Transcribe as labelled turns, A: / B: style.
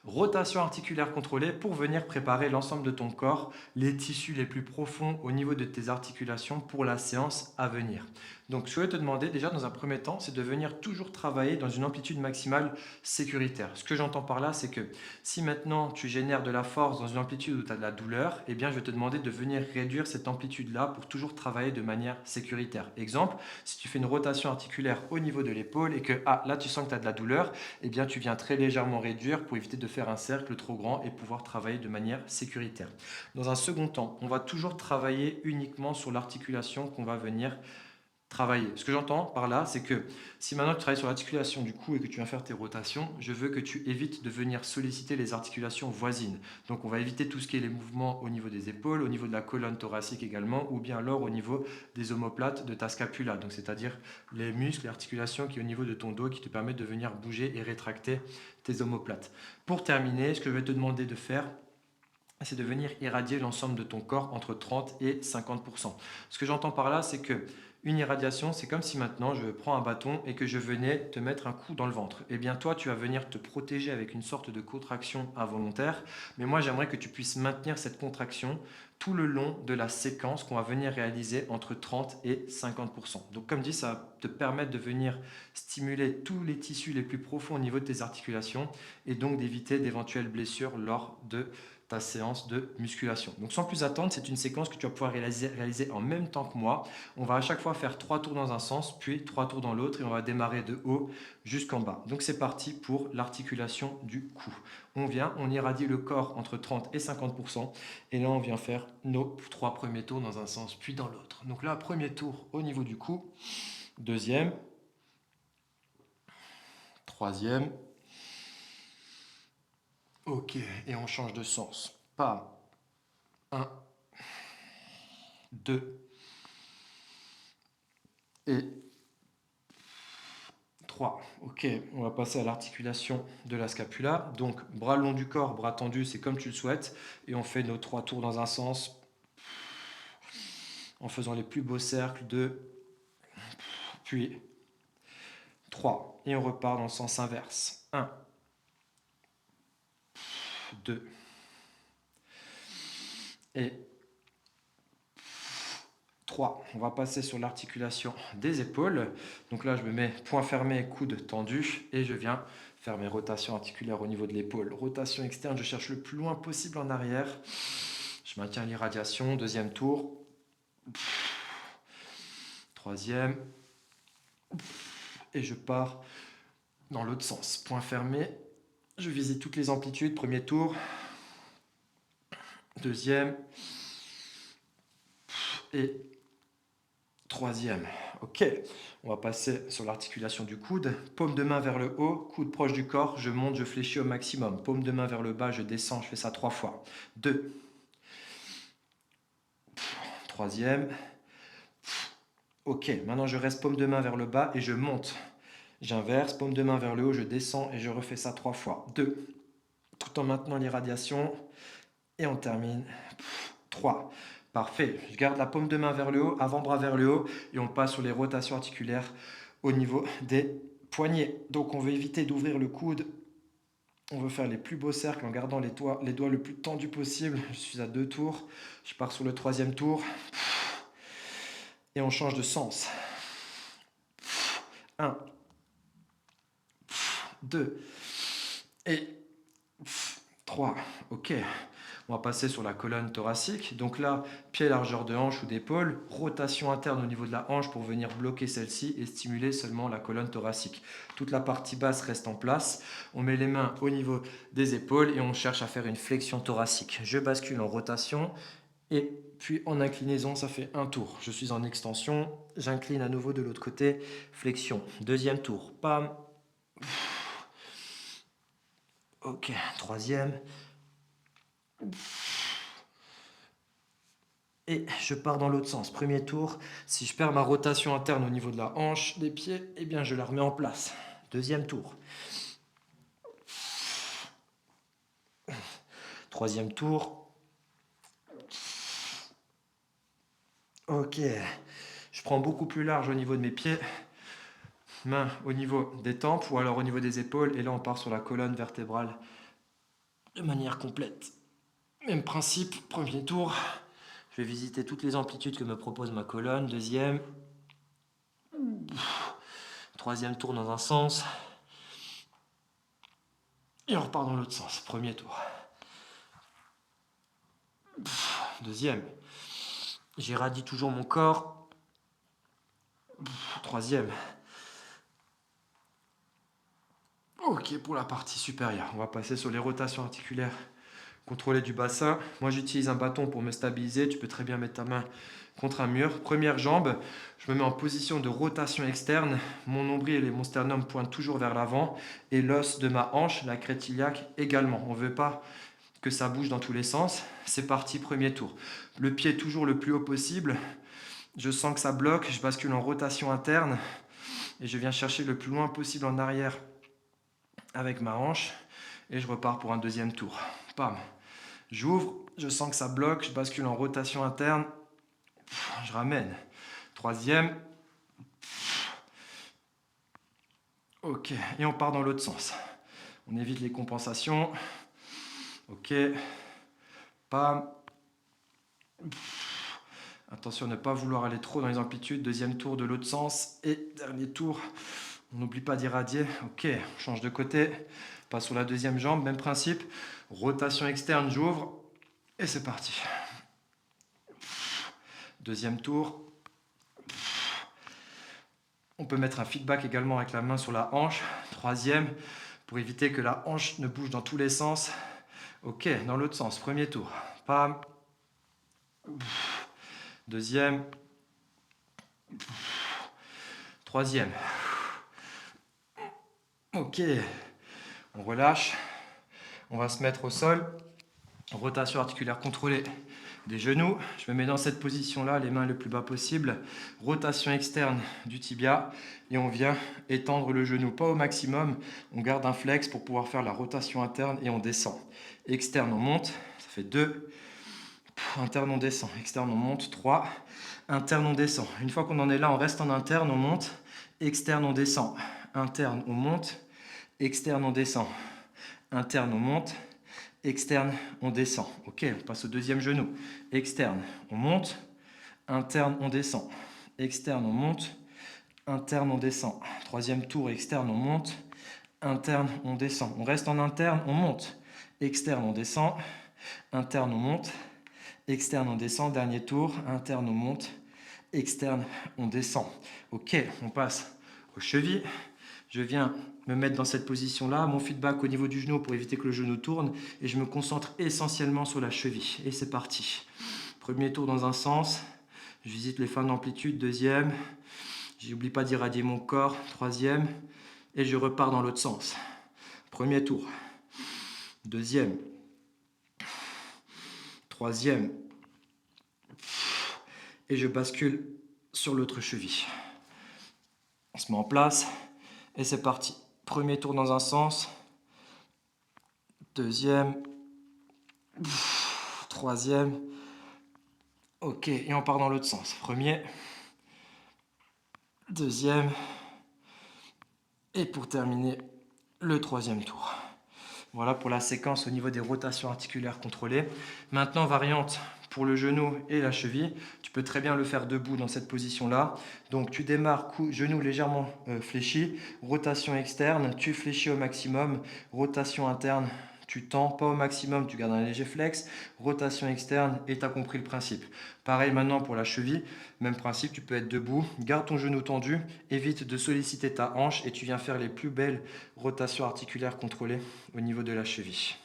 A: Rotation articulaire contrôlée pour venir préparer l'ensemble de ton corps, les tissus les plus profonds au niveau de tes articulations pour la séance à venir. Donc, ce que je vais te demander déjà dans un premier temps, c'est de venir toujours travailler dans une amplitude maximale sécuritaire. Ce que j'entends par là, c'est que si maintenant tu génères de la force dans une amplitude où tu as de la douleur, eh bien, je vais te demander de venir réduire cette amplitude-là pour toujours travailler de manière sécuritaire. Exemple, si tu fais une rotation articulaire au niveau de l'épaule et que là tu sens que tu as de la douleur, eh bien tu viens très légèrement réduire pour éviter de faire un cercle trop grand et pouvoir travailler de manière sécuritaire. Dans un second temps, on va toujours travailler uniquement sur l'articulation qu'on va venir travailler. Ce que j'entends par là, c'est que si maintenant tu travailles sur l'articulation du cou et que tu viens faire tes rotations, je veux que tu évites de venir solliciter les articulations voisines. Donc on va éviter tout ce qui est les mouvements au niveau des épaules, au niveau de la colonne thoracique également, ou bien alors au niveau des omoplates de ta scapula. Donc c'est-à-dire les muscles, les articulations qui est au niveau de ton dos qui te permettent de venir bouger et rétracter tes omoplates. Pour terminer, ce que je vais te demander de faire, c'est de venir irradier l'ensemble de ton corps entre 30 et 50%. Ce que j'entends par là, c'est que une irradiation, c'est comme si maintenant je prends un bâton et que je venais te mettre un coup dans le ventre. Eh bien toi, tu vas venir te protéger avec une sorte de contraction involontaire, mais moi j'aimerais que tu puisses maintenir cette contraction tout le long de la séquence qu'on va venir réaliser entre 30 et 50%. Donc comme dit, ça va te permettre de venir stimuler tous les tissus les plus profonds au niveau de tes articulations et donc d'éviter d'éventuelles blessures lors de ta séance de musculation. Donc sans plus attendre, c'est une séquence que tu vas pouvoir réaliser en même temps que moi. On va à chaque fois faire 3 tours dans un sens, puis 3 tours dans l'autre et on va démarrer de haut jusqu'en bas. Donc c'est parti pour l'articulation du cou. On vient, on irradie le corps entre 30 et 50% et là on vient faire nos 3 premiers tours dans un sens puis dans l'autre. Donc là, premier tour au niveau du cou, deuxième, troisième. Ok, et on change de sens. Pas un, 2 et 3. Ok, on va passer à l'articulation de la scapula. Donc, bras long du corps, bras tendu, c'est comme tu le souhaites. Et on fait nos 3 tours dans un sens en faisant les plus beaux cercles. 2, puis 3. Et on repart dans le sens inverse. 1, 2 et 3. On va passer sur l'articulation des épaules. Donc là, je me mets point fermé, coude tendu et je viens faire mes rotations articulaires au niveau de l'épaule. Rotation externe, je cherche le plus loin possible en arrière. Je maintiens l'irradiation. Deuxième tour. Troisième. Et je pars dans l'autre sens. Point fermé. Je visite toutes les amplitudes. Premier tour. Deuxième. Et troisième. Ok. On va passer sur l'articulation du coude. Paume de main vers le haut. Coude proche du corps. Je monte, je fléchis au maximum. Paume de main vers le bas. Je descends. Je fais ça 3 fois. 2. Troisième. Ok. Maintenant, je reste paume de main vers le bas et je monte. J'inverse. Paume de main vers le haut. Je descends et je refais ça 3 fois. 2. Tout en maintenant l'irradiation. Et on termine. 3. Parfait. Je garde la paume de main vers le haut, avant-bras vers le haut, et on passe sur les rotations articulaires au niveau des poignets. Donc on veut éviter d'ouvrir le coude. On veut faire les plus beaux cercles en gardant les doigts le plus tendus possible. Je suis à 2 tours. Je pars sur le troisième tour. Et on change de sens. 1, 2 et 3. Ok. On va passer sur la colonne thoracique. Donc là, pied largeur de hanche ou d'épaule, rotation interne au niveau de la hanche pour venir bloquer celle-ci et stimuler seulement la colonne thoracique. Toute la partie basse reste en place. On met les mains au niveau des épaules et on cherche à faire une flexion thoracique. Je bascule en rotation et puis en inclinaison, ça fait un tour. Je suis en extension, j'incline à nouveau de l'autre côté, flexion. Deuxième tour, pam. Ok, troisième. Et je pars dans l'autre sens. Premier tour, si je perds ma rotation interne au niveau de la hanche, des pieds, eh bien je la remets en place. Deuxième tour. Troisième tour. Ok. Je prends beaucoup plus large au niveau de mes pieds. Main au niveau des tempes ou alors au niveau des épaules. Et là, on part sur la colonne vertébrale de manière complète. Même principe, premier tour. Je vais visiter toutes les amplitudes que me propose ma colonne. Deuxième. Troisième tour dans un sens. Et on repart dans l'autre sens. Premier tour. Deuxième. J'irradie toujours mon corps. Troisième. Ok, pour la partie supérieure. On va passer sur les rotations articulaires contrôlées du bassin. Moi, j'utilise un bâton pour me stabiliser. Tu peux très bien mettre ta main contre un mur. Première jambe, je me mets en position de rotation externe. Mon nombril et mon sternum pointent toujours vers l'avant. Et l'os de ma hanche, la crête iliaque, également. On ne veut pas que ça bouge dans tous les sens. C'est parti, premier tour. Le pied toujours le plus haut possible. Je sens que ça bloque. Je bascule en rotation interne. Et je viens chercher le plus loin possible en arrière avec ma hanche. Et je repars pour un deuxième tour. Pam. J'ouvre, je sens que ça bloque, je bascule en rotation interne, je ramène. Troisième. Ok, et on part dans l'autre sens. On évite les compensations. Ok. Pam. Attention à ne pas vouloir aller trop dans les amplitudes. Deuxième tour de l'autre sens. Et dernier tour. On n'oublie pas d'irradier. Ok, on change de côté. Passe sur la deuxième jambe, même principe. Rotation externe, j'ouvre. Et c'est parti. Deuxième tour. On peut mettre un feedback également avec la main sur la hanche. Troisième, pour éviter que la hanche ne bouge dans tous les sens. Ok, dans l'autre sens. Premier tour. Pam. Deuxième. Troisième. Ok. On relâche. On va se mettre au sol. Rotation articulaire contrôlée des genoux. Je me mets dans cette position-là, les mains le plus bas possible. Rotation externe du tibia. Et on vient étendre le genou, pas au maximum. On garde un flex pour pouvoir faire la rotation interne et on descend. Externe, on monte. Ça fait 2. Interne, on descend. Externe, on monte. 3. Interne, on descend. Une fois qu'on en est là, on reste en interne, on monte. Externe, on descend. Interne, on monte. Externe, on descend. Interne, on monte. Externe, on descend. Ok, on passe au deuxième genou. Externe, on monte. Interne, on descend. Externe, on monte. Interne, on descend. Troisième tour, externe, on monte. Interne, on descend. On reste en interne, on monte. Externe, on descend. Interne, on monte. Externe, on descend. Dernier tour. Interne, on monte. Externe, on descend. Ok, on passe aux chevilles. Je viens me mettre dans cette position-là, mon feedback au niveau du genou pour éviter que le genou tourne, et je me concentre essentiellement sur la cheville. Et c'est parti. Premier tour dans un sens, je visite les fins d'amplitude, deuxième, j'oublie pas d'irradier mon corps, troisième, et je repars dans l'autre sens. Premier tour, deuxième, troisième, et je bascule sur l'autre cheville. On se met en place, et c'est parti. Premier tour dans un sens, deuxième, troisième, ok, et on part dans l'autre sens. Premier, deuxième, et pour terminer, le troisième tour. Voilà pour la séquence au niveau des rotations articulaires contrôlées. Maintenant, variante pour le genou et la cheville. Tu peux très bien le faire debout dans cette position-là. Donc tu démarres genou légèrement fléchi, rotation externe, tu fléchis au maximum, rotation interne, tu tends pas au maximum, tu gardes un léger flex, rotation externe et tu as compris le principe. Pareil maintenant pour la cheville, même principe, tu peux être debout, garde ton genou tendu, évite de solliciter ta hanche et tu viens faire les plus belles rotations articulaires contrôlées au niveau de la cheville.